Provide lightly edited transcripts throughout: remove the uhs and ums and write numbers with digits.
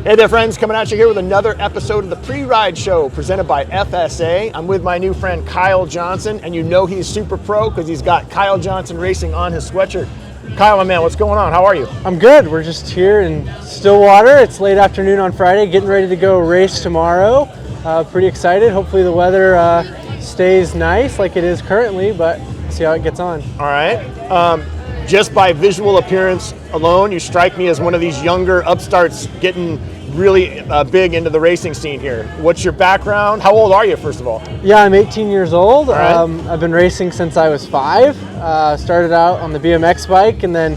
Hey there, friends. Coming at you here with another episode of the Pre-Ride Show presented by FSA. I'm with my new friend Kyle Johnson, and you know he's super pro because he's got Kyle Johnson Racing on his sweatshirt. Kyle, my man, what's going on? How are you? I'm good. We're just here in Stillwater. It's late afternoon on Friday, getting ready to go race tomorrow. Pretty excited. Hopefully the weather stays nice like it is currently, but see how it gets on. All right. Just by visual appearance alone, you strike me as one of these younger upstarts getting really big into the racing scene here. What's your background? How old are you, first of all? Yeah, I'm 18 years old. All right. I've been racing since I was 5. Started out on the BMX bike and then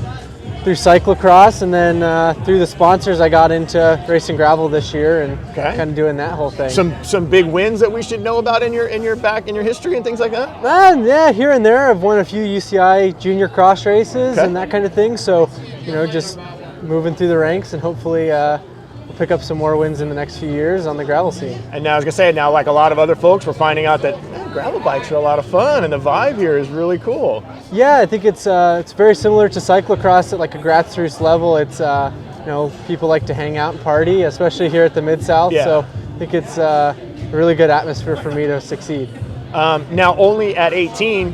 through cyclocross, and then through the sponsors I got into racing gravel this year and kind of doing that whole thing. Some big wins that we should know about in your history and things like that? Yeah, here and there. I've won a few UCI junior cross races and that kind of thing. So, you know, just moving through the ranks and hopefully we'll pick up some more wins in the next few years on the gravel scene. And now I was gonna say, now like a lot of other folks, we're finding out that gravel bikes are a lot of fun and the vibe here is really cool. Yeah, I think it's very similar to cyclocross at like a grassroots level. It's you know, people like to hang out and party, especially here at the Mid-South. Yeah. So I think it's a really good atmosphere for me to succeed. Now, only at 18,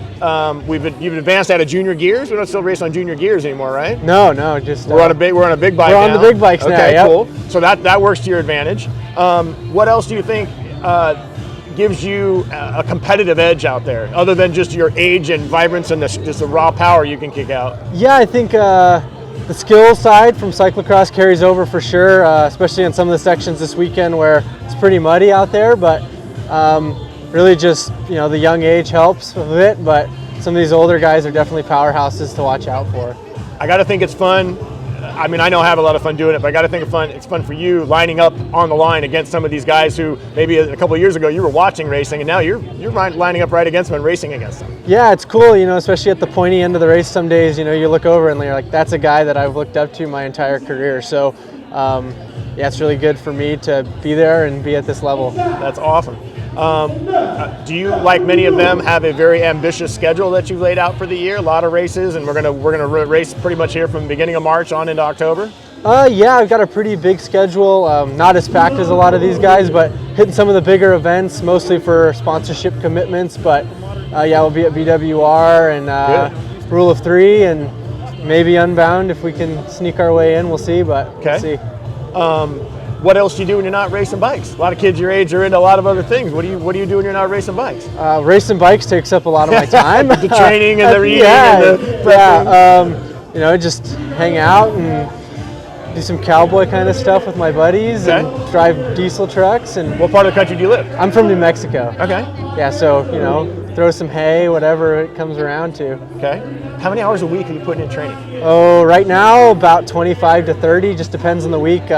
you've advanced out of junior gears. We don't still race on junior gears anymore, right? No, just we're on a big bike now. We're on the big bikes now. Okay, yep. cool. So that works to your advantage. What else do you think gives you a competitive edge out there, other than just your age and vibrance and just the raw power you can kick out? Yeah, I think the skill side from cyclocross carries over for sure, especially on some of the sections this weekend where it's pretty muddy out there. But really just, you know, the young age helps with it, but some of these older guys are definitely powerhouses to watch out for. I got to think it's fun. I mean, I know I have a lot of fun doing it, but I got to think it's fun for you lining up on the line against some of these guys who maybe a couple of years ago you were watching racing, and now you're lining up right against them and racing against them. Yeah, it's cool, you know, especially at the pointy end of the race some days, you know, you look over and you're like, that's a guy that I've looked up to my entire career. So, yeah, it's really good for me to be there and be at this level. That's awesome. Do you, like many of them, have a very ambitious schedule that you've laid out for the year? A lot of races, and we're gonna race pretty much here from the beginning of March on into October? Yeah, I've got a pretty big schedule. Not as packed as a lot of these guys, but hitting some of the bigger events, mostly for sponsorship commitments. But yeah, we'll be at BWR and Rule of 3 and maybe Unbound if we can sneak our way in. We'll see, but we'll see. What else do you do when you're not racing bikes? A lot of kids your age are into a lot of other things. What do you do when you're not racing bikes? Racing bikes takes up a lot of my time. The training and the reading and the prepping. You know, just hang out and do some cowboy kind of stuff with my buddies and drive diesel trucks. And what part of the country do you live? I'm from New Mexico. Okay. Yeah, so, you know, throw some hay, whatever it comes around to. Okay. How many hours a week are you putting in training? Oh, right now about 25 to 30, just depends on the week.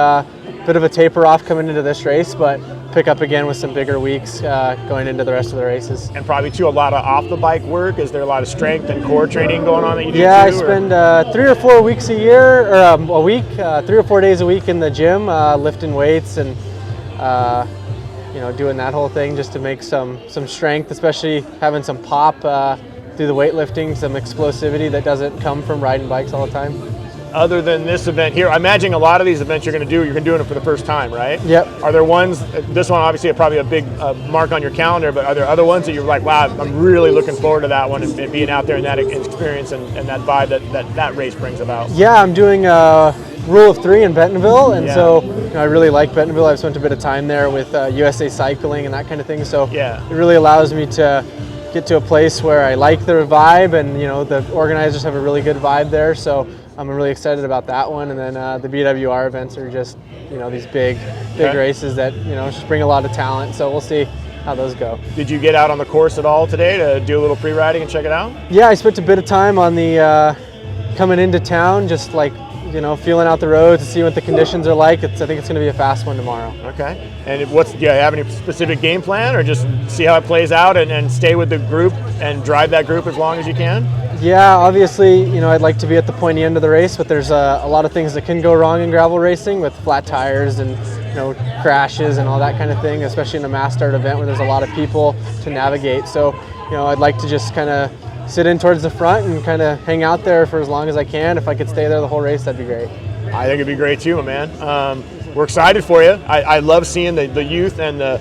Bit of a taper off coming into this race, but pick up again with some bigger weeks going into the rest of the races. And probably too a lot of off the bike work. Is there a lot of strength and core training going on that you do? Yeah, I spend 3 or 4 weeks a year, or a week, 3 or 4 days a week in the gym, lifting weights and you know, doing that whole thing just to make some strength, especially having some pop through the weightlifting, some explosivity that doesn't come from riding bikes all the time. Other than this event here, I imagine a lot of these events you're going to do it for the first time, right? Yep. Are there ones, this one obviously probably a big mark on your calendar, but are there other ones that you're like, wow, I'm really looking forward to that one and being out there and that experience and that vibe that race brings about? Yeah, I'm doing Rule of 3 in Bentonville, and so you know, I really like Bentonville. I've spent a bit of time there with USA Cycling and that kind of thing, so it really allows me to get to a place where I like their vibe, and you know, the organizers have a really good vibe there, so I'm really excited about that one. And then the BWR events are just, you know, these big races that, you know, just bring a lot of talent. So we'll see how those go. Did you get out on the course at all today to do a little pre-riding and check it out? Yeah, I spent a bit of time on the coming into town, just like, you know, feeling out the roads to see what the conditions are like. I think it's going to be a fast one tomorrow. Okay. And do you have any specific game plan, or just see how it plays out and stay with the group and drive that group as long as you can? Yeah, obviously, you know, I'd like to be at the pointy end of the race, but there's a lot of things that can go wrong in gravel racing with flat tires and, you know, crashes and all that kind of thing, especially in a mass start event where there's a lot of people to navigate. So, you know, I'd like to just kind of sit in towards the front and kind of hang out there for as long as I can. If I could stay there the whole race, that'd be great. I think it'd be great too, my man. we're excited for you. I love seeing the youth and the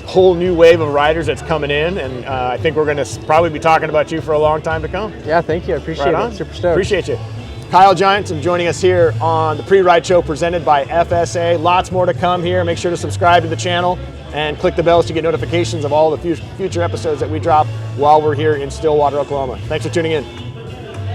whole new wave of riders that's coming in, and I think we're going to probably be talking about you for a long time to come. Yeah, thank you. I appreciate it. Super stoked. Appreciate you. Kyle Johnson joining us here on the Pre-Ride Show presented by FSA. Lots more to come here. Make sure to subscribe to the channel and click the bells to get notifications of all the future episodes that we drop while we're here in Stillwater, Oklahoma. Thanks for tuning in.